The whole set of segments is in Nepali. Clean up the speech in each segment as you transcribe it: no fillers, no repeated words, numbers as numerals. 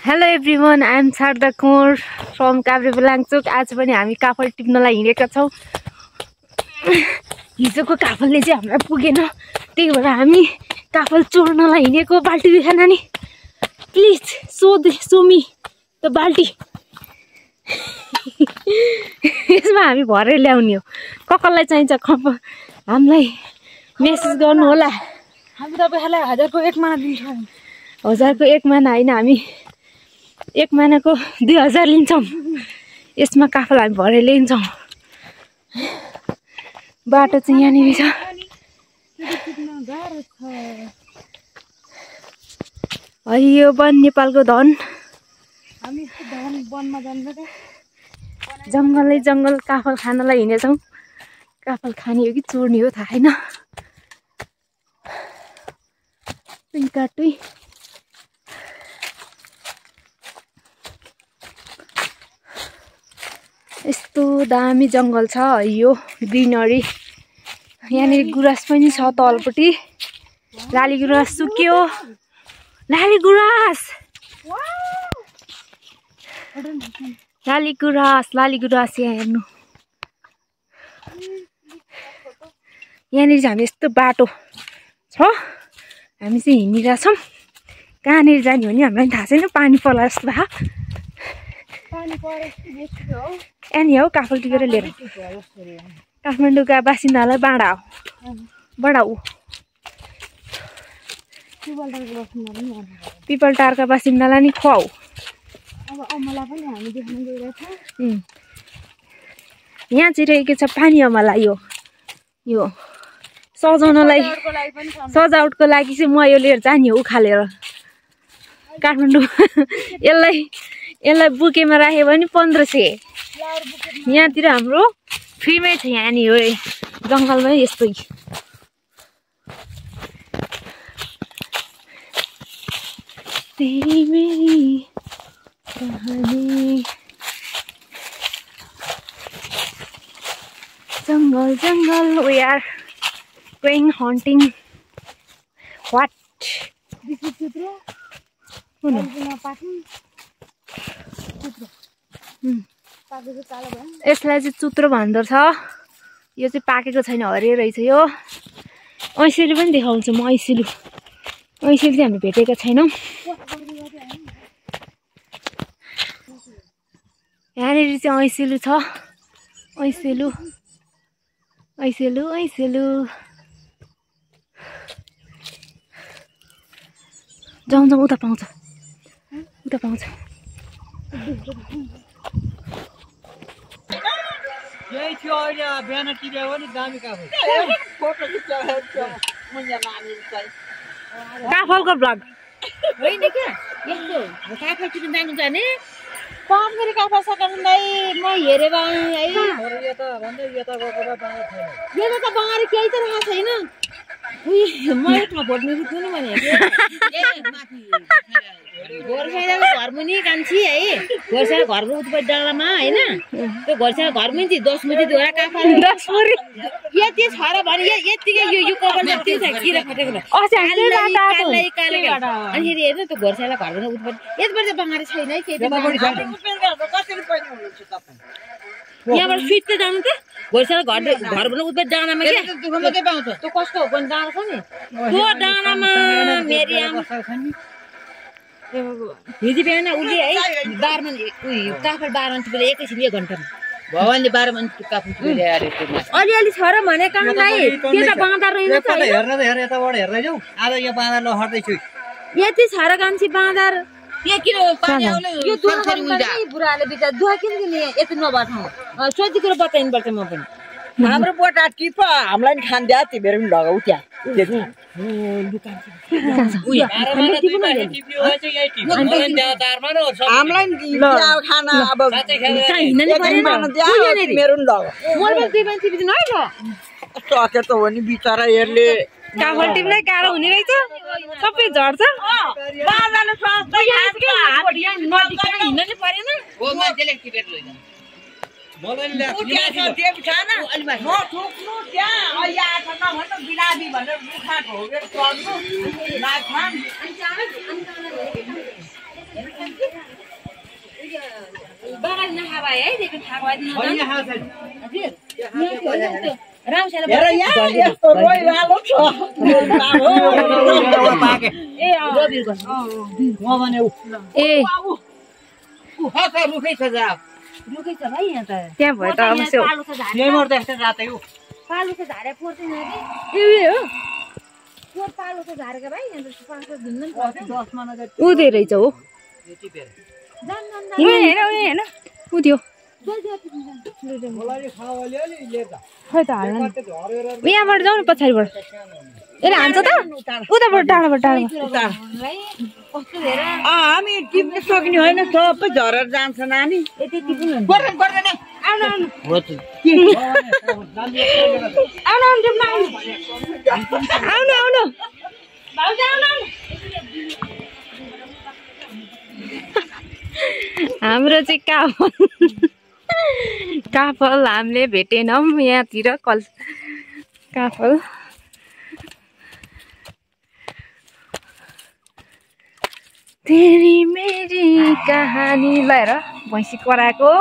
Hello everyone, I am Sarda Kaur from Kavribulangchuk. आज पनि हामी काफल टिप्नलाई हिँडेका छौं। हिजोको काफलले चाहिँ हामीलाई पुगेन। त्यही भएर हामी काफल चोर्नलाई हिँडेको। बाल्टी देखा नानी, प्लिज show me the बाल्टी। यसमा हामी भरेर ल्याउने हो। ककललाई चाहिन्छ हामीलाई मेसेज गर्नु होला। हामी तपाईहरुलाई 1000 को 1 माना दिन्छौं। 1000 को 1 माना हैन, हामी 1 मानाको 2000 लिन्छौं। यसमा काफल हामी भरेर ल्याउँछौं। बाटो चाहिँ यहाँनिर छ। यो वन नेपालको धन। हामी धन वनमा जान्छ के जंगलै जंगल काफल खानलाई हिँडेछौं। काफल खाने हो कि चोर्ने हो थाहा छैन। काटुई यस्तो दामी जंगल छ। यो ग्रीनरी। यहाँनिर गुराँस पनि छ तलपट्टि। लाली गुराँस सुक्यो। लाली गुराँस, लाली गुराँस यहाँ हेर्नु। यहाँनिर हामी यस्तो बाटो छ। हामी चाहिँ हिँडिरहेछौँ। कहाँनिर जाने हो नि हामीलाई थाहा छैन। पानी पर्ला जस्तो भयो। पानी परेपछि बेच्छु हो। अनि हो काफल टिपेर लिएर काठमाडौँका बासिन्दालाई बाँडा बढाऊ। पिपलटारका बासिन्दालाई नि खुवाऊ। अब अमला पनि हामी देख्न गइरहेछ। यहाँ चाहिँ रहेको छ पानी अमला। यो सजाउनलाई सजावटको लागि चाहिँ म यो लिएर जाने हो उखालेर काठमाडौँ। यसलाई बुकेमा राख्यो भने 1500। यहाँतिर हाम्रो फ्रीमै छ। यहाँ नि हो जङ्गलमै यस्तै। तेरी मेरी कहानी। जंगल we are going hunting. What? This is Chitra. यसलाई चाहिँ चुत्रो भन्दो छ। यो चाहिँ पाकेको छैन, हरियो रहेछ यो। ऐसेलु पनि देखाउँछु म। ऐसेलु चाहिँ हामी भेटेका छैनौँ। यहाँनिर चाहिँ ऐसेलु छ। ऐसेलु जाउँ उता पाउँछ। यही थियो अहिले बिहान टिप्यो भने दामी काफल। फोटो खिच्छ मुन्या नानी चाहिँ काफलको ब्लग होइन के यस्तो काफल टिप्न जानु जाने पाँच गरी काफल सकाउनलाई म हेरेर आएँ है। यो त भन्दै यता गएको त बाँडा छैन। यो त बाँडा केही त राखेको छैन। मैले ठाउँ भोट्नु रुक्नु भनेको ए माथि गोर्खाको घरमुनि कान्छी है। गोर्खाको घरको उत्पत्ति डाँडामा हैन, त्यो गोर्खाको घरमुनि चाहिँ 10 मुठी दोरा काफल 10 मुठी यति छ र भने यतिकै यो कभर जति छ किरा फटेको अनि हेर्नु त्यो गोर्खाको घरको उत्पत्ति यतिबाट चाहिँ बाँडा छैन है। केही यहाँबाट फिट त जानु त गोर्खाको घरबाट उत्पत्ति डाँडामा के दुःखमात्रै पाउँछ। त्यो कस्तो हो पनि डाँडा छ नि त्यो डाँडामा मेरी आमा हिजो बिहान उसले है 12 काफल 12 टिपेर एकैछिन 1 घन्टामा भगवानले 12 मन काफल टिपेर आएको अलिअलि छ र भने कामलाई त्यो त बाँदा रहेन त। हेर्न त हेर यताबाट हेर्दै जाऊ। आज यो बाँदा लहर्दै छु। यति छ र कान्छी बाँदार यो किन पानी आउने यो बुढाले बिचार दुहा किन दिने यति नभए ठाउँ सोची कुरो बताइनु पर्छ। म पनि हाम्रो बोटा टिप हामीलाई नि खान दिया तिमीहरू पनि लगाऊ त्यहाँ। हामीलाई खाना अब सके त हो नि बिचरा यसले काफल टिप्नै गाह्रो हुने रहेछ। सबै झर्छ। त्यहाँ भयो त अब पालु त झारे पर्दैन हो पालु त झारेको भाइ यहाँ त 5 दिन पनि पर्छ उदे रहेछ हो हेर उद्यो खै त हाल्न यहाँबाट जाउँ न पछाडिबाट यसले हान्छ त उताबाट टाढाबाट हामी टिप्न सक्ने होइन सबै झरेर जान्छ नानी आउनु हाम्रो चाहिँ काफल हामीले भेटेनौँ यहाँतिर काफल तेरी मेरी कहानी लगाएर भैँसी कराएको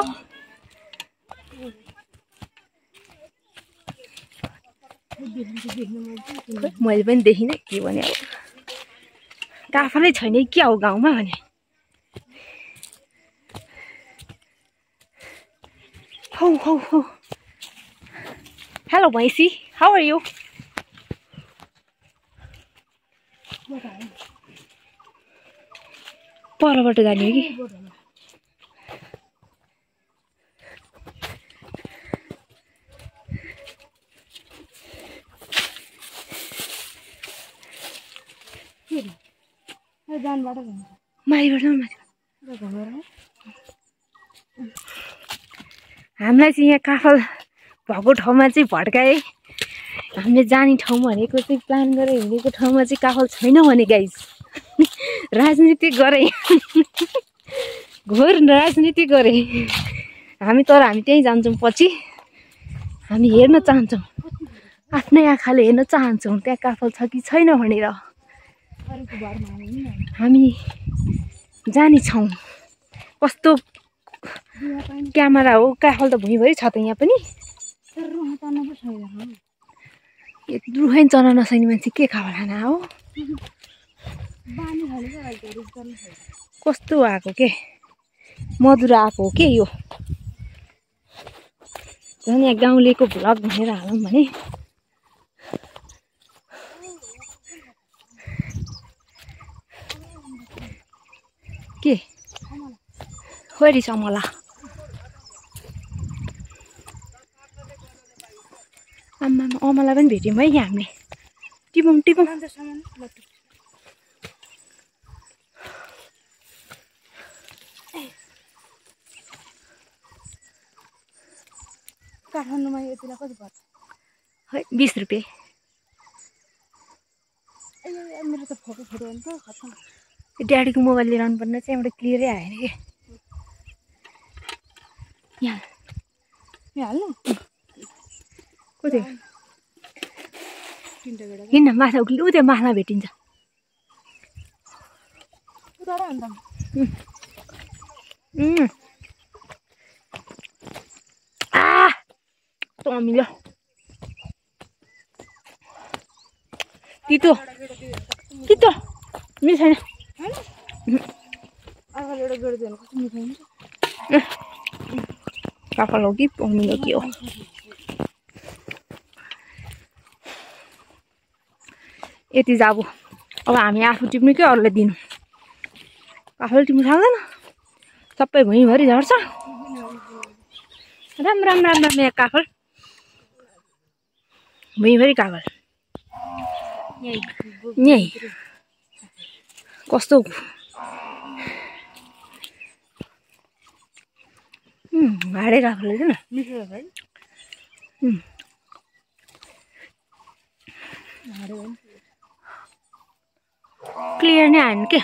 मैले पनि देखिनँ के भने अब काफलै छैन क्या हो गाउँमा भने हो हेलो भैँसी हाउ आर यू परबाट जाने हो कि माथिबाट हामीलाई चाहिँ यहाँ काफल भएको ठाउँमा चाहिँ भड्काए हामीले जाने ठाउँ भनेको चाहिँ प्लान गरेर हिँडेको ठाउँमा चाहिँ काफल छैन भने गाइज राजनीति गरे घोर राजनीति गरे हामी त्यहीँ जान्छौँ पछि हामी हेर्न चाहन्छौँ आफ्नै आँखाले हेर्न चाहन्छौँ त्यहाँ काफल छ कि छैन भनेर हामी जानेछौँ कस्तो क्यामेरा हो काफल त भुइँभरि छ त यहाँ पनि रुखै चढ्न नसक्ने मान्छे के काफल खाना हो कस्तो आएको के मधुरो आएको हो के यो झन् यहाँ गाउँलेको भ्लग भनेर हालौँ भने के खोरी समला आम्मा अमला पनि भेट्यौँ है यहाँ हामीले टिपौँ काठमाडौँमा यतिलाई कति पर्छ है 20 रुपियाँ मेरो त फोटो नि त खत्तम ड्याडीको मोबाइल लिएर आउनुपर्ने चाहिँ एउटा क्लियरै आएन कि यहाँ हाल्नु कति हिँड्न माछा उता माछा भेटिन्छ मिल्यो तितो मिल्छ छैन काफल हो कि पमिलो के हो यति जाबो अब हामी आफू टिप्नु कि अरूलाई दिनु काफल टिप्नु सक्दैन सबै भुइँभरि झर्छ राम यहाँ काफल भुइँभरि काफल यही कस्तो भाडे काफल रहेछ न क्लियर नै आएन के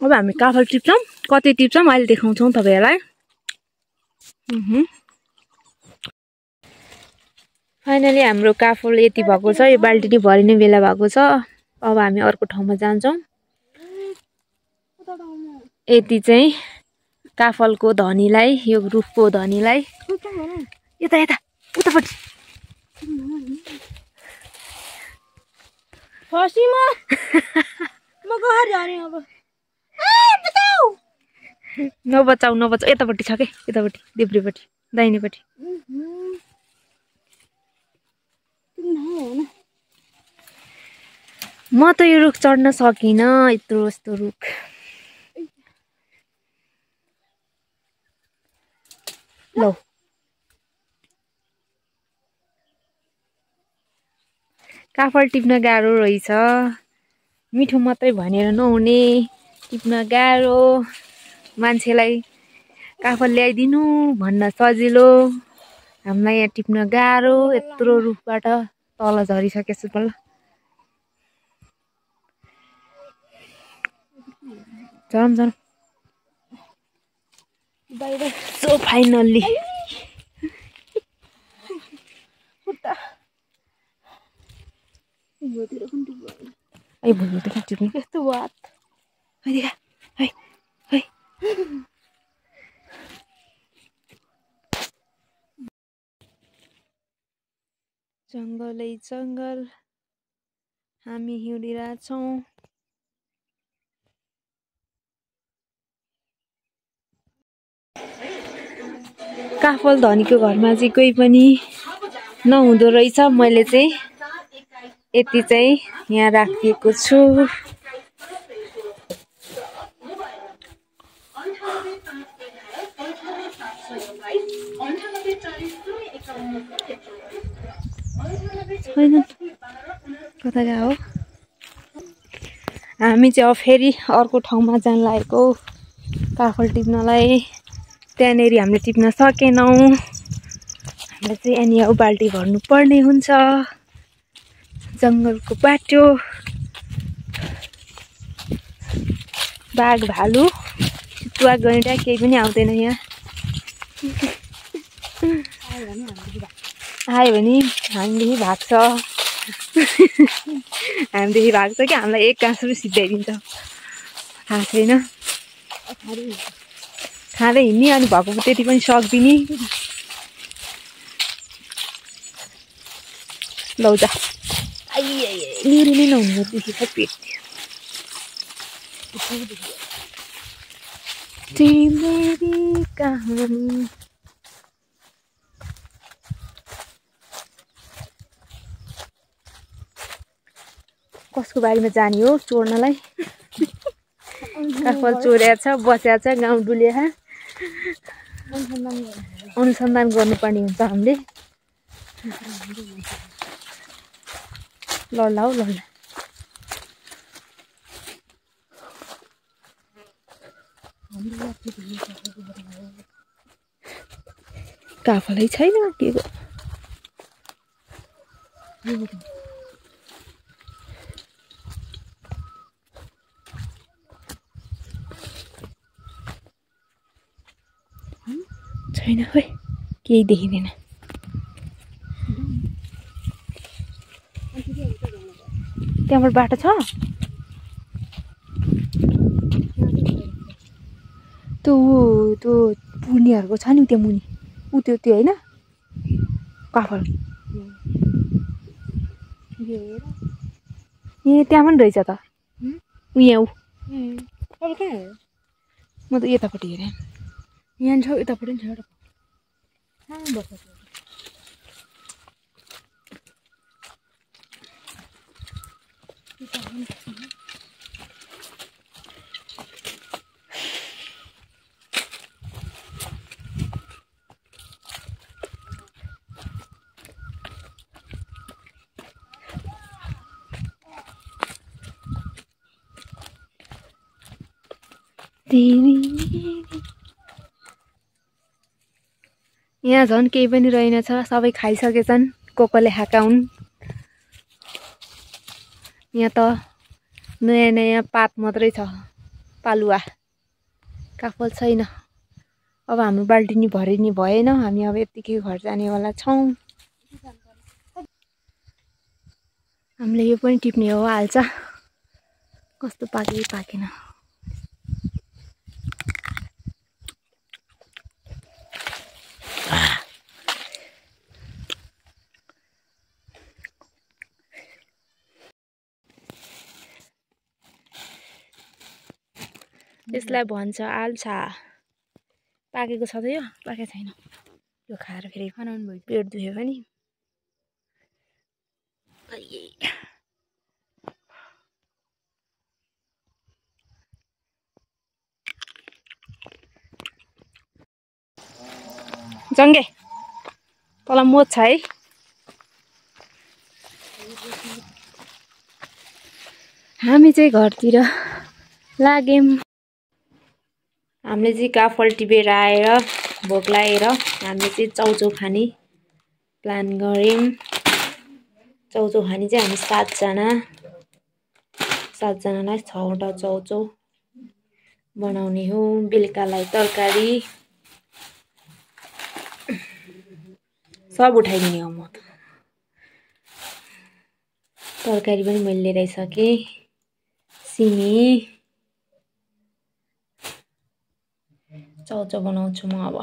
अब हामी काफल टिप्छौँ कति टिप्छौँ अहिले देखाउँछौँ तपाईँहरूलाई फाइनली हाम्रो काफल यति भएको छ यो बाल्टी भरिने बेला भएको छ अब हामी अर्को ठाउँमा जान्छौँ। यति चाहिँ काफलको धनीलाई, यो रुखको धनीलाई यता यता उतापट्टि नबचाऊ नबचाऊ, यतापट्टि छ के, यतापट्टि देब्रेपट्टि दाहिनेपट्टि। म त यो रुख चढ्न सकिनँ, यत्रो यस्तो रुख। ल काफल टिप्न गाह्रो रहेछ, मिठो मात्रै भनेर नहुने, टिप्न गाह्रो। मान्छेलाई काफल ल्याइदिनु भन्न सजिलो, हामीलाई यहाँ टिप्न गाह्रो। यत्रो रुखबाट तल झरिसकेछु बल्ल। झरौँ झरौँ सो फाइनल्ली आई भुल्नु त कहाँ टिप्ने यस्तो बात है। जङ्गलै जङ्गल हामी हिँडिरहेछौँ। काफल धनीको घरमा चाहिँ कोही पनि नहुँदो रहेछ। मैले चाहिँ यति चाहिँ यहाँ राखिएको छु। कता गयो हो? हामी चाहिँ अब फेरि अर्को ठाउँमा जान लागेको काफल टिप्नलाई। त्यहाँनेरि हामीले टिप्न सकेनौँ। हामीले चाहिँ यहाँ बाल्टी भर्नु पर्ने हुन्छ। जङ्गलको बाटो, बाघ भालु चितुवा गैँडा केही पनि आउँदैन यहाँ। आयो भने हामीदेखि भाग्छ। हामीदेखि भाग्छ कि हामीलाई एक काँसुरो सिधाइदिन्छ, थाहा छैन। खाँदै हिँड्ने, अनि भएको त्यति पनि सक्दिने। लौ जा, मेरो नै नहुनु देखेको पेट तिमीरी कहानी। कसको बारीमा जाने हो चोर्नलाई? काफल चोरेको छ, बसेको छ, गाउँ डुलेको। अनुसन्धान गर्नुपर्ने हुन्छ हामीले। ल ल ल ल काफलै छैन के छैन खोइ, केही देखिँदैन। त्यहाँबाट बाटो छ? त्यो पुर्नेहरूको छ नि त्यहाँ मुनि, त्यो होइन काफल। ए त्यहाँ पनि रहेछ त। यहाँ म त यतापट्टि हेरेँ। यहाँ छ, यतापट्टि पनि छ। यहाँ झन् केही पनि रहेनछ, सबै खाइसकेछन्। कोले खाएका हुन्। यहाँ त नयाँ नयाँ पात मात्रै छ, पालुवा। काफल छैन। अब हाम्रो बाल्टी नि भरिने भएन। हामी अब यतिकै घर जानेवाला छौँ। हामीले यो पनि टिप्ने हो हाल्छ। कस्तो पाके पाकेन। यसलाई भन्छ आल्छा। पाकेको छ त यो, पाकेको छैन। यो खाएर फेरि पेट दुख्यो भने जङ्गे तँलाई मोज छ है। हामी चाहिँ घरतिर लाग्यौँ। हामीले चाहिँ काफल टिपेर आएर भोक लागेर हामीले चाहिँ चाउचाउ खाने प्लान गऱ्यौँ। चाउचाउ खाने चाहिँ हामी 7जनालाई 6वटा चाउचाउ बनाउने हो। बेलुकालाई तरकारी सब उठाइदिने हो म त। तरकारी पनि मैले लिएर आइसकेँ। सिमी चाउचाउ बनाउँछु म अब।